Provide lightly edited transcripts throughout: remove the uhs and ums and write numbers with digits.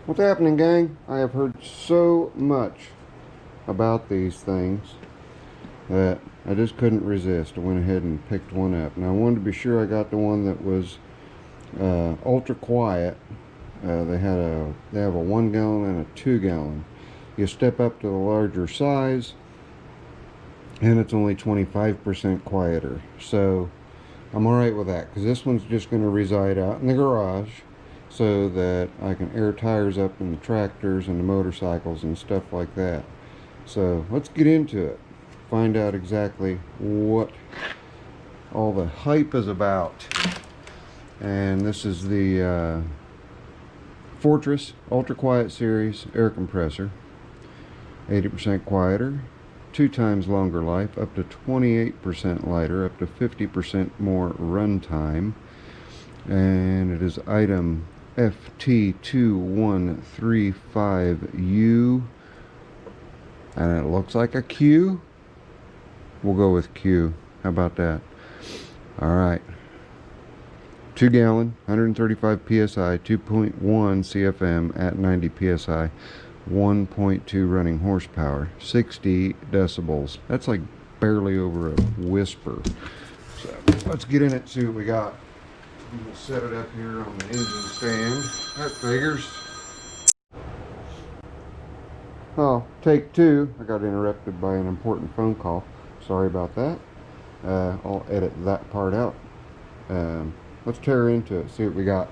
What's happening, gang? I have heard so much about these things that I just couldn't resist. I went ahead and picked one up. Now I wanted to be sure I got the one that was ultra quiet. They have a 1 gallon and a 2 gallon. You step up to the larger size and it's only 25% quieter. So I'm alright with that, because this one's just going to reside out in the garage so that I can air tires up in the tractors and the motorcycles and stuff like that. So let's get into it. Find out exactly what all the hype is about. And this is the Fortress Ultra Quiet Series air compressor. 80% quieter, 2 times longer life, up to 28% lighter, up to 50% more runtime. And it is item FT2135U. And it looks like a Q. We'll go with Q. How about that? Alright. 2 gallon, 135 psi, 2.1 CFM at 90 psi, 1.2 running horsepower, 60 decibels. That's like barely over a whisper. So let's get in it and see what we got. I'm going to set it up here on the engine stand. That figures. Oh, take two. I got interrupted by an important phone call. Sorry about that. I'll edit that part out. Let's tear into it, see what we got.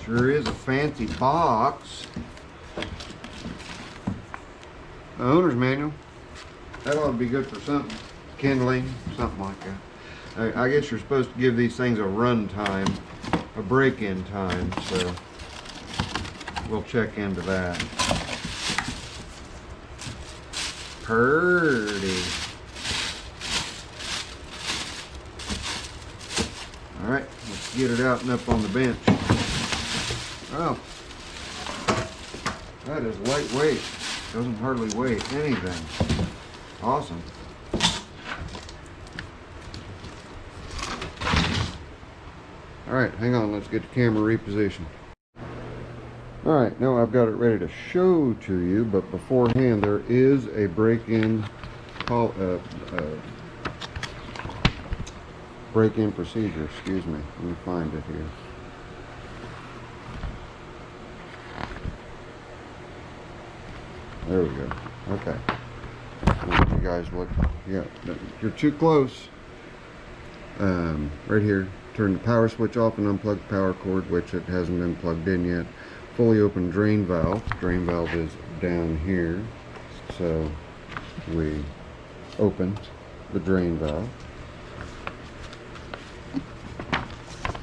Sure is a fancy box. The owner's manual. That ought to be good for something. Kindling, something like that. I guess you're supposed to give these things a run time, a break-in time, so we'll check into that. Purdy. Alright, let's get it out and up on the bench. Oh, that is lightweight. Doesn't hardly weigh anything. Awesome. Alright, hang on, let's get the camera repositioned. Alright, now I've got it ready to show to you, but beforehand there is a break-in procedure, excuse me. Let me find it here. There we go. Okay. You guys look, yeah, you're too close. Right here, turn the power switch off and unplug the power cord, which it hasn't been plugged in yet. Fully open drain valve. Drain valve is down here. So we open the drain valve.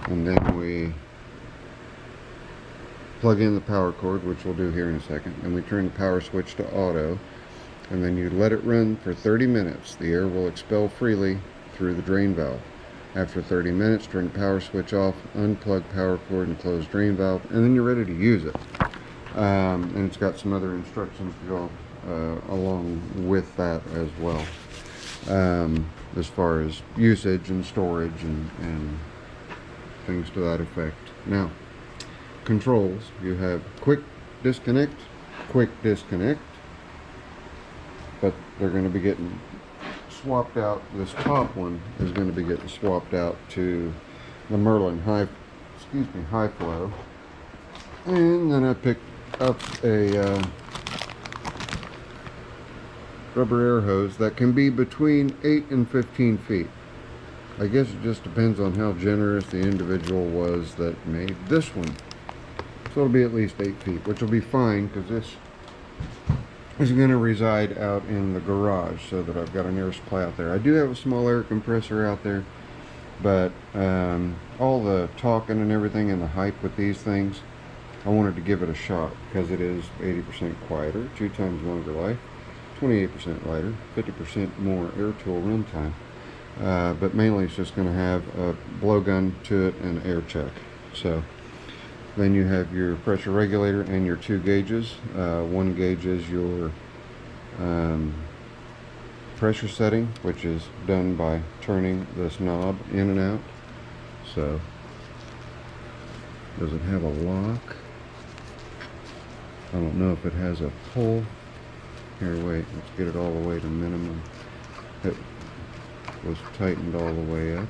And then we plug in the power cord, which we'll do here in a second. And we turn the power switch to auto. And then you let it run for 30 minutes. The air will expel freely through the drain valve. After 30 minutes, turn the power switch off, unplug power cord and close drain valve, and then you're ready to use it. And it's got some other instructions to go along with that as well, as far as usage and storage and things to that effect. Now, controls. You have quick disconnect, but they're going to be getting swapped out. This top one is going to be getting swapped out to the Merlin high flow. And then I picked up a rubber air hose that can be between 8 and 15 feet. I guess it just depends on how generous the individual was that made this one. So it'll be at least 8 feet, which will be fine, because this is going to reside out in the garage so that I've got an air supply out there. I do have a small air compressor out there, but all the talking and everything and the hype with these things, I wanted to give it a shot because it is 80% quieter, 2 times longer life, 28% lighter, 50% more air tool runtime. But mainly it's just going to have a blowgun to it and air check. So then you have your pressure regulator and your 2 gauges. One gauge is your pressure setting, which is done by turning this knob in and out. So, does it have a lock? I don't know if it has a pull. Here, wait, let's get it all the way to minimum. It was tightened all the way up.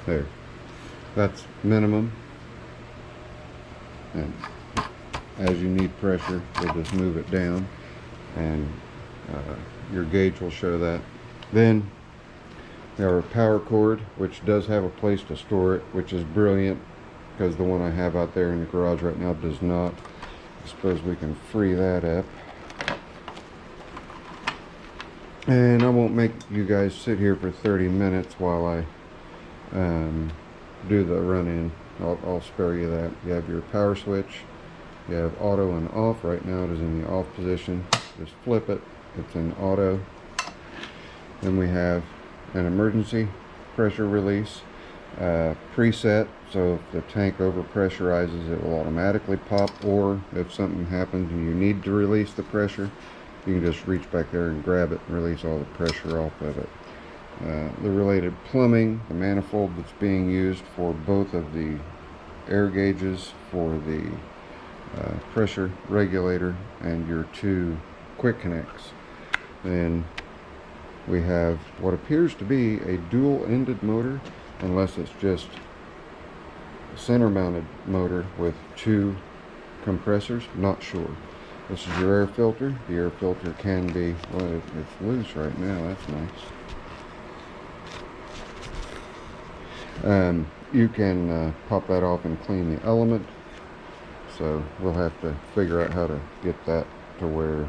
There. That's minimum. And as you need pressure, you'll just move it down, and your gauge will show that. Then our power cord, which does have a place to store it, which is brilliant, because the one I have out there in the garage right now does not. I suppose we can free that up. And I won't make you guys sit here for 30 minutes while I do the run-in. I'll spare you that. You have your power switch. You have auto and off. Right now it is in the off position. Just flip it. It's in auto. Then we have an emergency pressure release preset. So if the tank over pressurizes, it will automatically pop, or if something happens and you need to release the pressure, you can just reach back there and grab it and release all the pressure off of it. The related plumbing, the manifold that's being used for both of the air gauges for the pressure regulator and your two quick connects. Then we have what appears to be a dual-ended motor, unless it's just a center-mounted motor with two compressors. Not sure. This is your air filter. The air filter can be, well, it's loose right now. That's nice. You can pop that off and clean the element. So we'll have to figure out how to get that to where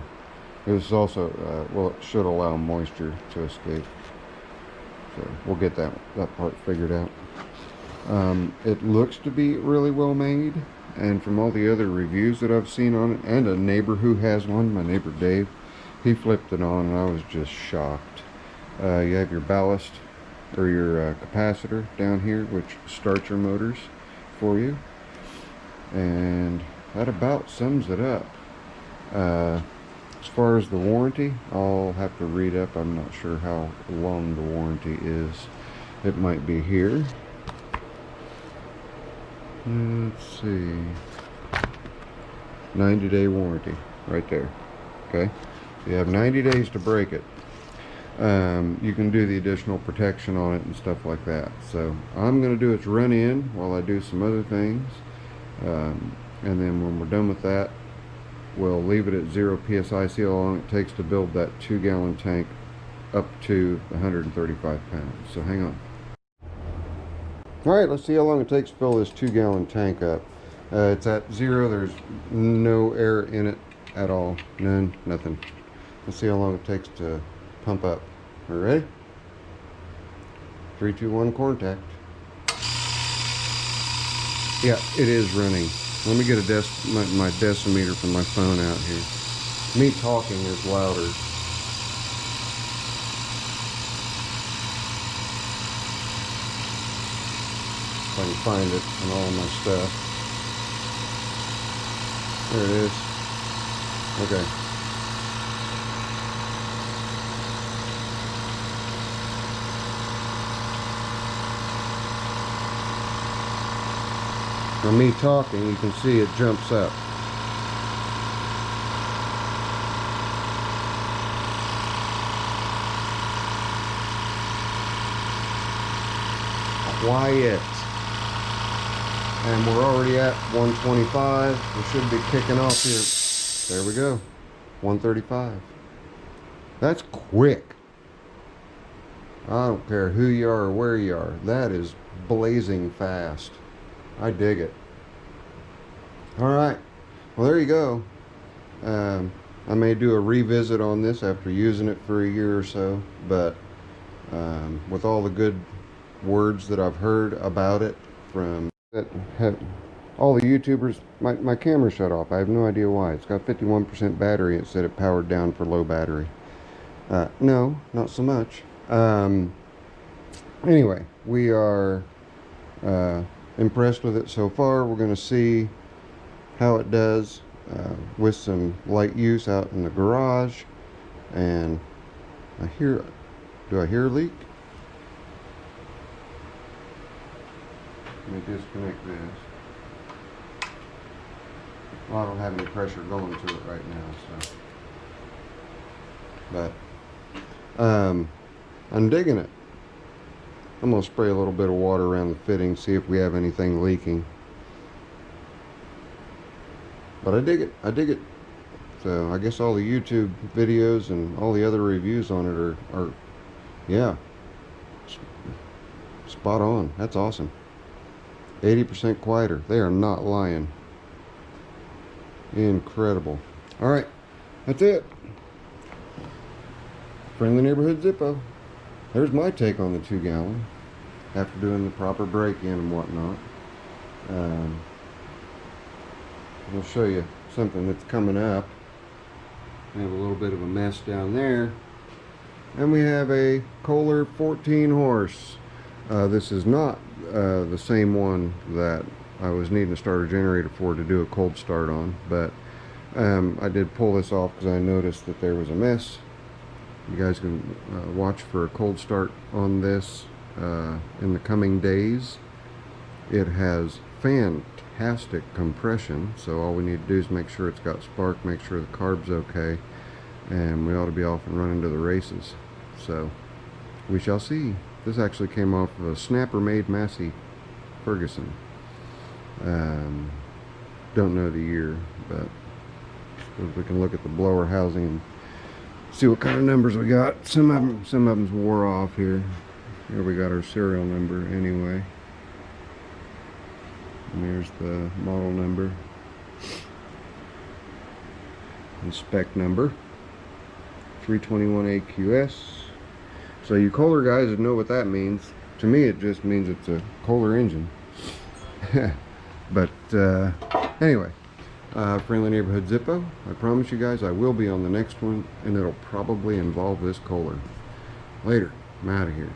this is also, well, it should allow moisture to escape. So we'll get that part figured out. It looks to be really well made, and from all the other reviews that I've seen on it, and a neighbor who has one, my neighbor Dave, he flipped it on and I was just shocked. You have your ballast or your capacitor down here, which starts your motors for you, and that about sums it up. As far as the warranty, I'll have to read up. I'm not sure how long the warranty is. It might be here. Let's see. 90-day warranty right there. Okay, so you have 90 days to break it. You can do the additional protection on it and stuff like that. So I'm going to do its run in while I do some other things, and then when we're done with that, we'll leave it at 0 psi, see how long it takes to build that 2-gallon tank up to 135 pounds. So hang on. Alright, let's see how long it takes to fill this 2-gallon tank up. It's at 0. There's no air in it at all. None. Nothing. Let's see how long it takes to pump up. Are you ready? 3, 2, 1, contact. Yeah, it is running. Let me get a my decimeter from my phone out here. Me talking is louder. If I can find it in all of my stuff. There it is. Okay. From me talking, you can see it jumps up. Quiet. And we're already at 125. We should be kicking off here. There we go. 135. That's quick. I don't care who you are or where you are. That is blazing fast. I dig it. Alright, well there you go. I may do a revisit on this after using it for a year or so, but with all the good words that I've heard about it from all the YouTubers, my camera shut off. I have no idea why. It's got 51% battery. It said it powered down for low battery. No, not so much. Anyway, we are impressed with it so far. We're going to see how it does with some light use out in the garage, and Do I hear a leak? Let me disconnect this. Well, I don't have any pressure going to it right now, so. But, I'm digging it. I'm going to spray a little bit of water around the fitting, see if we have anything leaking. But I dig it. I dig it. So I guess all the YouTube videos and all the other reviews on it are yeah, spot on. That's awesome. 80% quieter. They are not lying. Incredible. All right, that's it. Friendly Neighborhood Zippo. There's my take on the 2-gallon after doing the proper break-in and whatnot. I'll show you something that's coming up. We have a little bit of a mess down there, and we have a Kohler 14 horse. This is not the same one that I was needing to start a generator for to do a cold start on, but I did pull this off because I noticed that there was a mess. You guys can watch for a cold start on this in the coming days. It has fantastic compression, so all we need to do is make sure it's got spark, make sure the carb's okay, and we ought to be off and running to the races. So we shall see. This actually came off of a snapper made Massey Ferguson. Don't know the year, but suppose we can look at the blower housing and see what kind of numbers we got. Some of them's wore off here. Here we got our serial number anyway. And there's the model number and spec number, 321 AQS. So you Kohler guys would know what that means. To me, it just means it's a Kohler engine. But anyway, Friendly Neighborhood Zippo. I promise you guys I will be on the next one, and it'll probably involve this Kohler. Later. I'm out of here.